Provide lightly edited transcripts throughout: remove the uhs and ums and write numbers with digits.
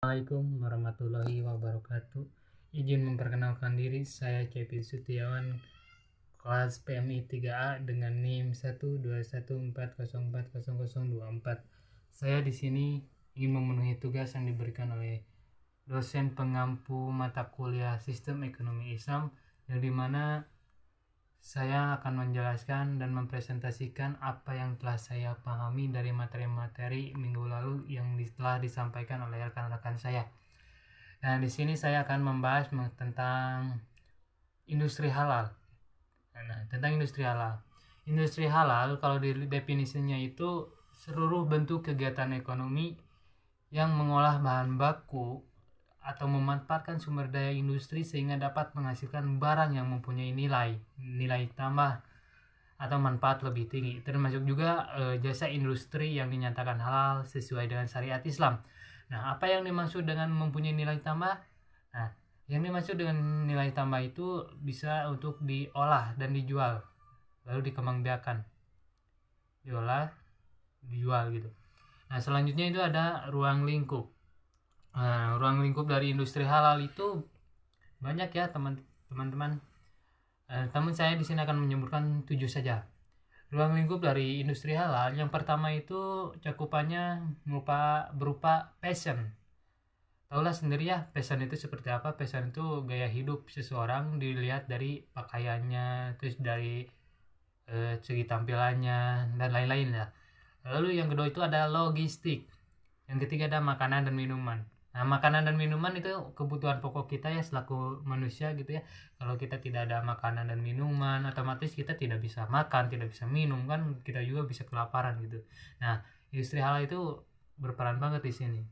Assalamualaikum warahmatullahi wabarakatuh. Izin memperkenalkan diri, saya Kevin Sutiawan, kelas PMI 3A dengan NIM 121404024. Saya di sini ingin memenuhi tugas yang diberikan oleh dosen pengampu mata kuliah Sistem Ekonomi Islam, yang dimana saya akan menjelaskan dan mempresentasikan apa yang telah saya pahami dari materi-materi minggu lalu yang telah disampaikan oleh rekan-rekan saya. Nah, di sini saya akan membahas tentang industri halal. Nah, tentang industri halal. Industri halal kalau di definisinya itu seluruh bentuk kegiatan ekonomi yang mengolah bahan baku atau memanfaatkan sumber daya industri sehingga dapat menghasilkan barang yang mempunyai nilai tambah atau manfaat lebih tinggi, termasuk juga jasa industri yang dinyatakan halal sesuai dengan syariat Islam. Nah, apa yang dimaksud dengan mempunyai nilai tambah? Nah, yang dimaksud dengan nilai tambah itu bisa untuk diolah dan dijual, lalu dikembangbiakan, dijual gitu. Nah, selanjutnya itu ada ruang lingkup. Nah, ruang lingkup dari industri halal itu banyak ya teman-teman. Namun saya di sini akan menyebutkan 7 saja. Ruang lingkup dari industri halal yang pertama itu cakupannya berupa passion. Tahulah sendiri ya, passion itu seperti apa. Passion itu gaya hidup seseorang dilihat dari pakaiannya, terus dari segi tampilannya dan lain-lain ya. Lalu yang kedua itu ada logistik. Yang ketiga ada makanan dan minuman. Nah, makanan dan minuman itu kebutuhan pokok kita ya selaku manusia gitu ya. Kalau kita tidak ada makanan dan minuman, otomatis kita tidak bisa makan, tidak bisa minum, kan kita juga bisa kelaparan gitu. Nah, industri halal itu berperan banget di sini.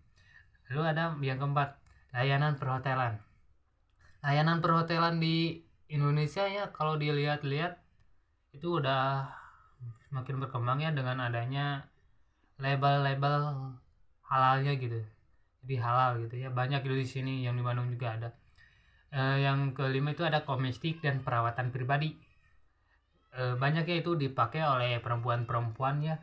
Lalu ada yang keempat, layanan perhotelan. Layanan perhotelan di Indonesia ya kalau dilihat-lihat itu udah semakin berkembang ya dengan adanya label-label halalnya gitu. Jadi halal gitu ya, banyak di sini, yang di Bandung juga ada. Yang kelima itu ada komestik dan perawatan pribadi. Banyaknya itu dipakai oleh perempuan-perempuan ya,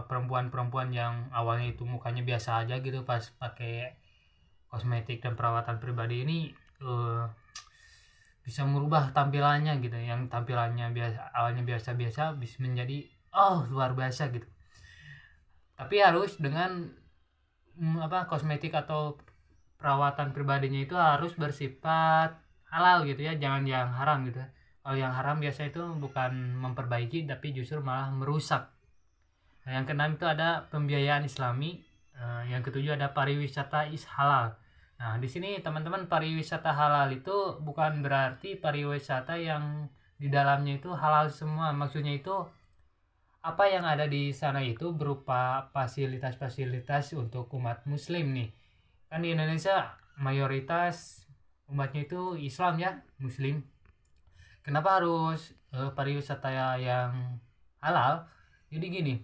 perempuan-perempuan yang awalnya itu mukanya biasa aja gitu, pas pakai kosmetik dan perawatan pribadi ini bisa merubah tampilannya gitu, yang tampilannya awalnya biasa-biasa bisa menjadi luar biasa gitu. Tapi harus dengan kosmetik atau perawatan pribadinya itu harus bersifat halal gitu ya, jangan yang haram gitu. Kalau yang haram biasa itu bukan memperbaiki tapi justru malah merusak. Nah, yang keenam itu ada pembiayaan Islami. Yang ketujuh ada pariwisata halal. Nah, di sini teman-teman, pariwisata halal itu bukan berarti pariwisata yang di dalamnya itu halal semua. Maksudnya itu apa yang ada di sana itu berupa fasilitas-fasilitas untuk umat muslim nih. Kan di Indonesia mayoritas umatnya itu Islam ya, muslim. Kenapa harus pariwisata yang halal? Jadi gini,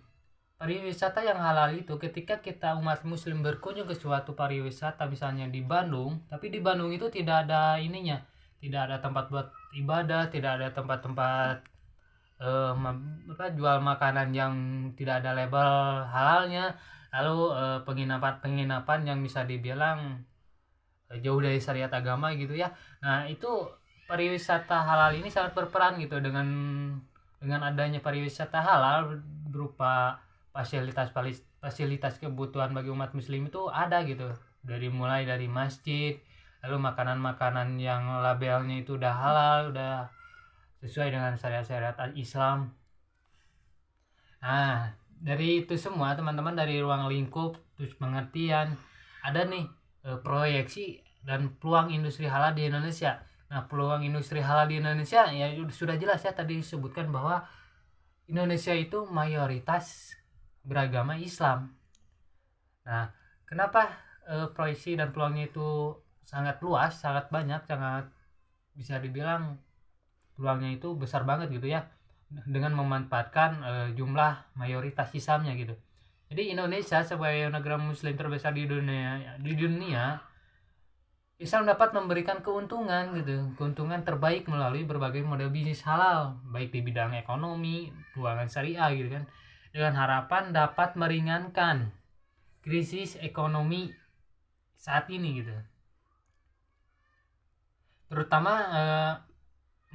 pariwisata yang halal itu ketika kita umat muslim berkunjung ke suatu pariwisata, misalnya di Bandung, tapi di Bandung itu tidak ada ininya, tidak ada tempat buat ibadah, tidak ada tempat-tempat jual makanan yang tidak ada label halalnya, lalu penginapan yang bisa dibilang jauh dari syariat agama gitu ya. Nah, itu pariwisata halal ini sangat berperan gitu. Dengan adanya pariwisata halal berupa fasilitas kebutuhan bagi umat muslim itu ada gitu, mulai dari masjid, lalu makanan-makanan yang labelnya itu udah halal, udah sesuai dengan syariat Islam. Nah, dari itu semua teman-teman, dari ruang lingkup terus pengertian, ada nih proyeksi dan peluang industri halal di Indonesia. Nah, peluang industri halal di Indonesia ya sudah jelas ya, tadi disebutkan bahwa Indonesia itu mayoritas beragama Islam. Nah, kenapa proyeksi dan peluangnya itu sangat luas, sangat banyak, sangat bisa dibilang peluangnya itu besar banget gitu ya, dengan memanfaatkan jumlah mayoritas Islamnya gitu. Jadi Indonesia sebagai negara muslim terbesar di dunia, Islam dapat memberikan keuntungan terbaik melalui berbagai model bisnis halal, baik di bidang ekonomi, keuangan syariah gitu kan, dengan harapan dapat meringankan krisis ekonomi saat ini gitu, terutama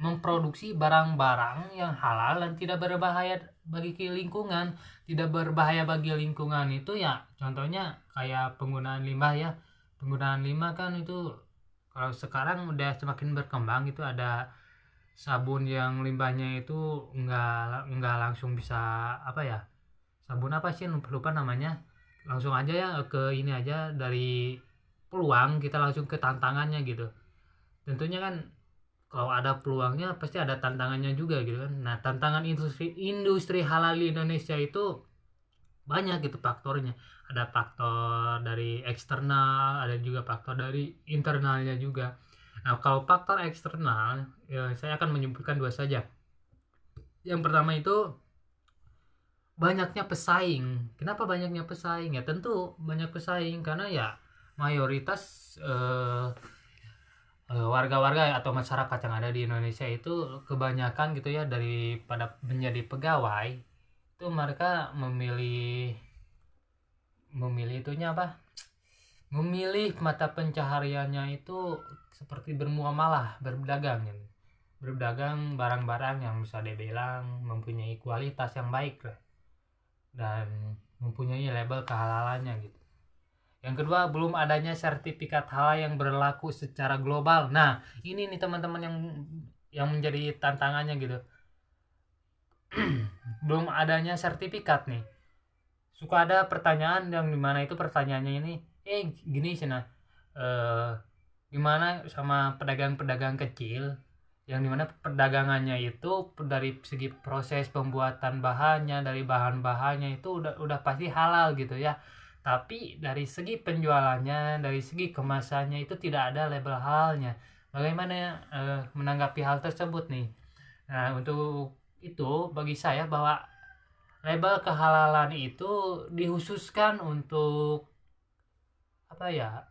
memproduksi barang-barang yang halal dan tidak berbahaya bagi lingkungan. Tidak berbahaya bagi lingkungan itu ya contohnya kayak penggunaan limbah ya. Penggunaan limbah kan itu kalau sekarang udah semakin berkembang, itu ada sabun yang limbahnya itu enggak langsung bisa apa ya, sabun apa sih lupa namanya, langsung aja ya ke ini aja, dari peluang kita langsung ke tantangannya gitu. Tentunya kan kalau ada peluangnya pasti ada tantangannya juga gitu kan. Nah, tantangan industri halal di Indonesia itu banyak gitu faktornya. Ada faktor dari eksternal, ada juga faktor dari internalnya juga. Nah, kalau faktor eksternal ya, saya akan menyebutkan dua saja. Yang pertama itu banyaknya pesaing. Kenapa banyaknya pesaing? Ya tentu banyak pesaing karena ya mayoritas warga-warga atau masyarakat yang ada di Indonesia itu kebanyakan gitu ya, daripada menjadi pegawai itu mereka memilih itunya apa, memilih mata pencahariannya itu seperti bermuamalah, berdagang gitu. Berdagang barang-barang yang bisa dibilang mempunyai kualitas yang baik lah dan mempunyai label kehalalannya gitu. Yang kedua, belum adanya sertifikat halal yang berlaku secara global. Nah, ini nih teman-teman yang menjadi tantangannya gitu. Belum adanya sertifikat nih. Suka ada pertanyaan yang dimana itu pertanyaannya ini, gini sih nah, gimana sama pedagang-pedagang kecil yang dimana perdagangannya itu dari segi proses pembuatan bahannya, dari bahan-bahannya itu udah pasti halal gitu ya, tapi dari segi penjualannya, dari segi kemasannya itu tidak ada label halalnya. Bagaimana menanggapi hal tersebut nih? Nah, untuk itu bagi saya bahwa label kehalalan itu dikhususkan untuk apa ya,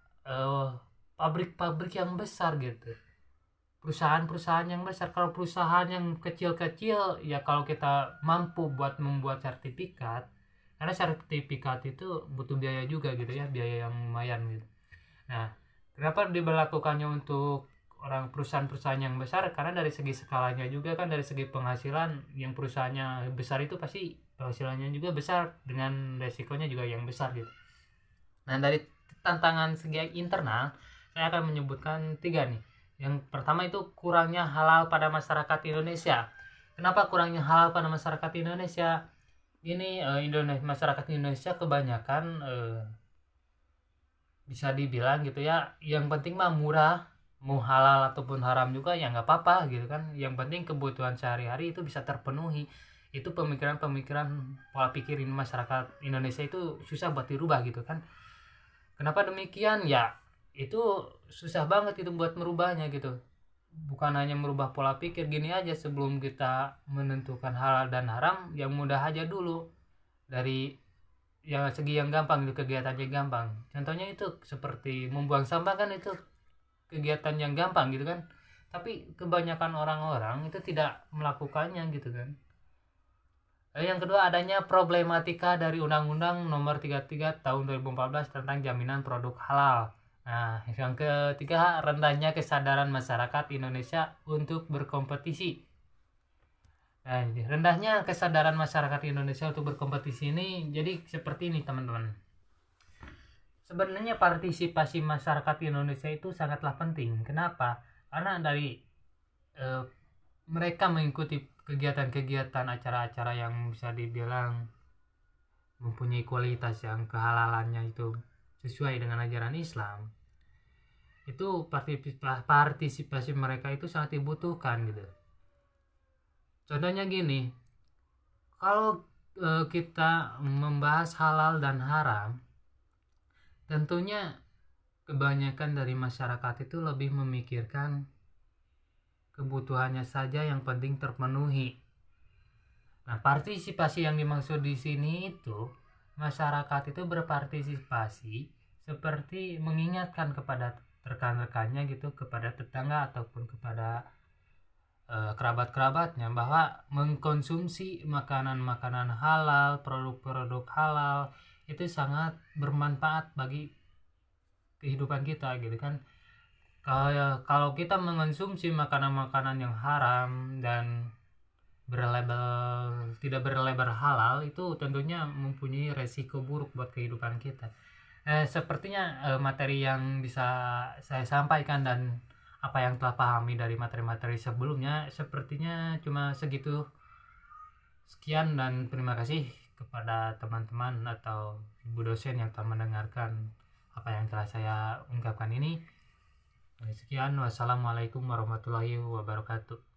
pabrik-pabrik yang besar gitu, perusahaan-perusahaan yang besar. Kalau perusahaan yang kecil-kecil ya kalau kita mampu buat membuat sertifikat, karena sertifikat itu butuh biaya juga gitu ya, biaya yang lumayan gitu. Nah, kenapa diberlakukannya untuk orang perusahaan-perusahaan yang besar? Karena dari segi skalanya juga kan, dari segi penghasilan yang perusahaannya besar itu pasti penghasilannya juga besar dengan resikonya juga yang besar gitu. Nah, dari tantangan segi internal saya akan menyebutkan 3 nih. Yang pertama itu kurangnya halal pada masyarakat Indonesia. Kenapa kurangnya halal pada masyarakat Indonesia? Ini masyarakat Indonesia kebanyakan bisa dibilang gitu ya, yang penting mah murah, mau halal ataupun haram juga ya nggak apa-apa gitu kan, yang penting kebutuhan sehari-hari itu bisa terpenuhi. Itu pemikiran-pemikiran, pola pikirin masyarakat Indonesia itu susah buat dirubah gitu kan. Kenapa demikian? Ya itu susah banget itu buat merubahnya gitu. Bukan hanya merubah pola pikir, gini aja, sebelum kita menentukan halal dan haram yang mudah aja dulu, dari yang segi yang gampang itu, kegiatannya gampang. Contohnya itu seperti membuang sampah kan, itu kegiatan yang gampang gitu kan, tapi kebanyakan orang-orang itu tidak melakukannya gitu kan. Yang kedua, adanya problematika dari Undang-Undang Nomor 33 Tahun 2014 tentang jaminan produk halal. Nah, yang ketiga, rendahnya kesadaran masyarakat Indonesia untuk berkompetisi. Nah, rendahnya kesadaran masyarakat Indonesia untuk berkompetisi ini jadi seperti ini teman-teman. Sebenarnya partisipasi masyarakat Indonesia itu sangatlah penting. Kenapa? Karena dari mereka mengikuti kegiatan-kegiatan, acara-acara yang bisa dibilang mempunyai kualitas yang kehalalannya itu sesuai dengan ajaran Islam, itu partisipasi mereka itu sangat dibutuhkan gitu. Contohnya gini, kalau kita membahas halal dan haram, tentunya kebanyakan dari masyarakat itu lebih memikirkan kebutuhannya saja yang penting terpenuhi. Nah, partisipasi yang dimaksud di sini itu masyarakat itu berpartisipasi seperti mengingatkan kepada rekan-rekannya gitu, kepada tetangga ataupun kepada kerabat-kerabatnya bahwa mengkonsumsi makanan-makanan halal, produk-produk halal itu sangat bermanfaat bagi kehidupan kita gitu kan. Kalau kita mengonsumsi makanan-makanan yang haram dan tidak berlabel halal, itu tentunya mempunyai resiko buruk buat kehidupan kita. Sepertinya materi yang bisa saya sampaikan dan apa yang telah pahami dari materi-materi sebelumnya sepertinya cuma segitu. Sekian dan terima kasih kepada teman-teman atau ibu dosen yang telah mendengarkan apa yang telah saya ungkapkan ini. Sekian, wassalamualaikum warahmatullahi wabarakatuh.